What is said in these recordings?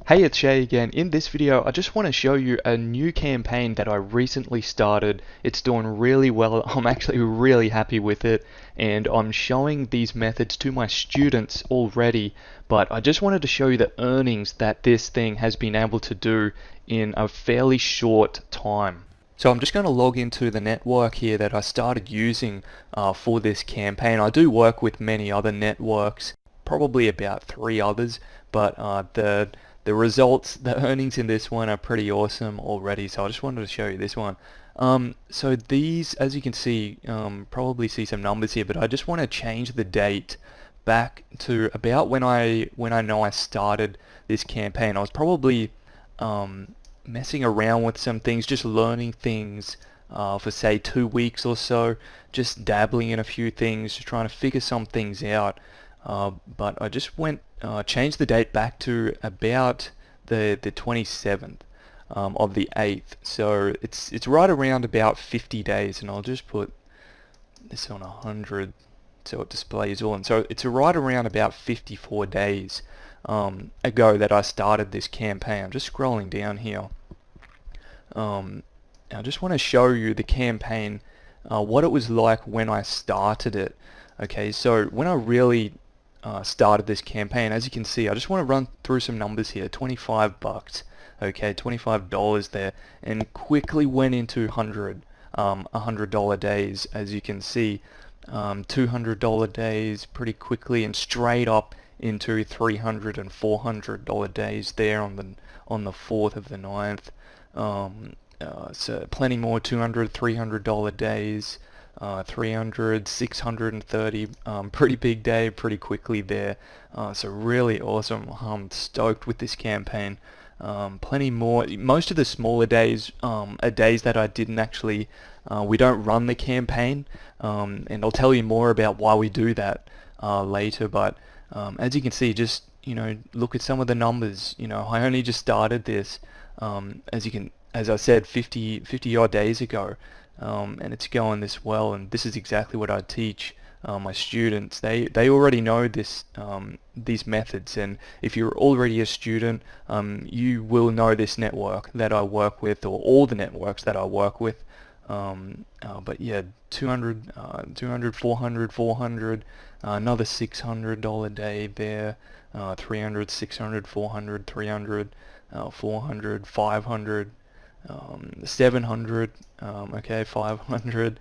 Hey, it's Shay again. In this video, I just want to show you a new campaign that I recently started. It's doing really well. I'm actually really happy with it, and I'm showing these methods to my students already, but I just wanted to show you the earnings that this thing has been able to do in a fairly short time. So I'm just going to log into the network here that I started using for this campaign. I do work with many other networks, probably about 3 others, but the results, the earnings in this one are pretty awesome already, so I just wanted to show you this one. So these, as you can see, probably see some numbers here, but I just want to change the date back to about when I know I started this campaign. I was probably messing around with some things, just learning things for say 2 weeks or so, just dabbling in a few things, just trying to figure some things out. But I just changed the date back to about the 27th of the 8th. So it's right around about 50 days, and I'll just put this on 100 so it displays all. And so it's right around about 54 days ago that I started this campaign. I'm just scrolling down here. I just want to show you the campaign, what it was like when I started it. Okay, so when I really started this campaign, as you can see, I just want to run through some numbers here. 25 bucks, okay, $25 there, and quickly went into $100 days, as you can see. $200 days pretty quickly, and straight up into $300 and $400 days there on the 4th of the 9th. So plenty more $200, $300 days. 300, 630, pretty big day, pretty quickly there. So really awesome. I'm stoked with this campaign. Plenty more. Most of the smaller days are days that I didn't actually, we don't run the campaign, and I'll tell you more about why we do that later. But as you can see, just look at some of the numbers. I only just started this, as I said, 50 odd days ago. And it's going this well, and this is exactly what I teach my students. They already know these methods, and if you're already a student, you will know this network that I work with, or all the networks that I work with. But yeah, 200, 400, 400, another $600 day there, 300, 600, 400, 300, 400, 500. 700, okay, 500,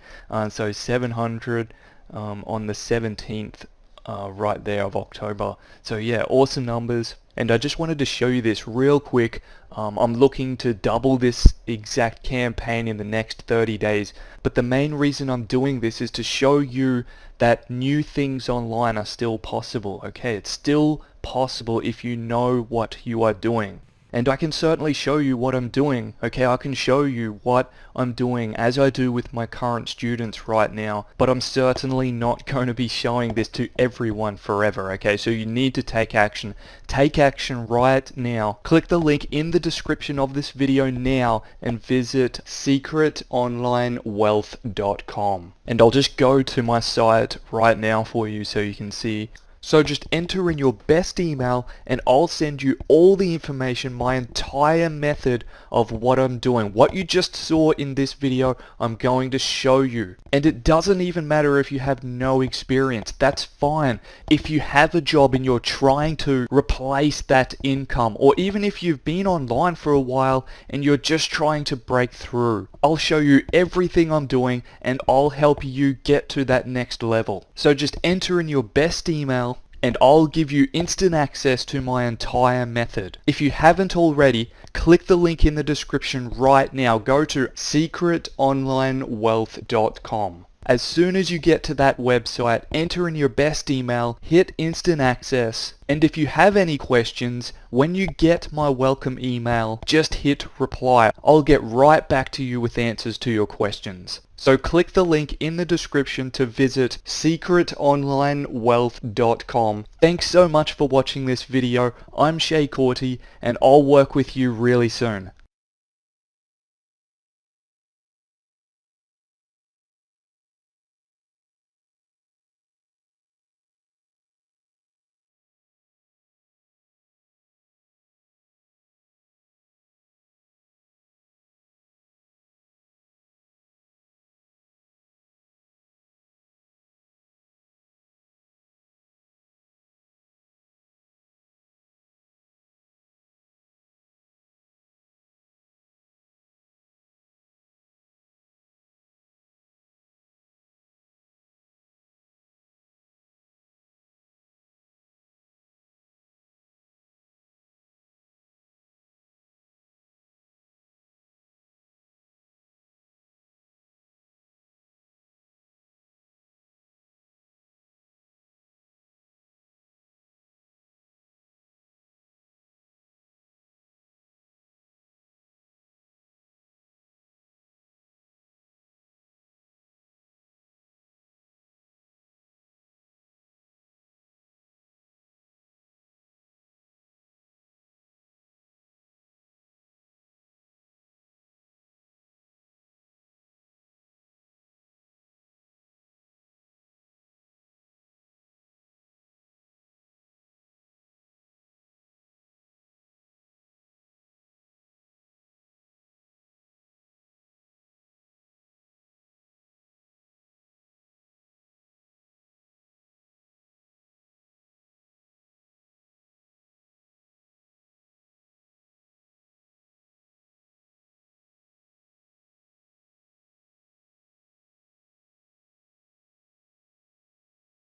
so 700 on the 17th right there of October. So yeah, awesome numbers, and I just wanted to show you this real quick. I'm looking to double this exact campaign in the next 30 days, but the main reason I'm doing this is to show you that new things online are still possible. Okay, it's still possible if you know what you are doing. And I can certainly show you what I'm doing, okay? I can show you what I'm doing as I do with my current students right now, but I'm certainly not going to be showing this to everyone forever, okay? So you need to take action. Take action right now. Click the link in the description of this video now and visit secretonlinewealth.com. And I'll just go to my site right now for you so you can see. So just enter in your best email, and I'll send you all the information, my entire method of what I'm doing. What you just saw in this video, I'm going to show you. And it doesn't even matter if you have no experience. That's fine. If you have a job and you're trying to replace that income, or even if you've been online for a while and you're just trying to break through, I'll show you everything I'm doing, and I'll help you get to that next level. So just enter in your best email, and I'll give you instant access to my entire method. If you haven't already, click the link in the description right now. Go to secretonlinewealth.com. As soon as you get to that website, enter in your best email, hit instant access, and if you have any questions, when you get my welcome email, just hit reply. I'll get right back to you with answers to your questions. So click the link in the description to visit secretonlinewealth.com. Thanks so much for watching this video. I'm Shay Corty, and I'll work with you really soon.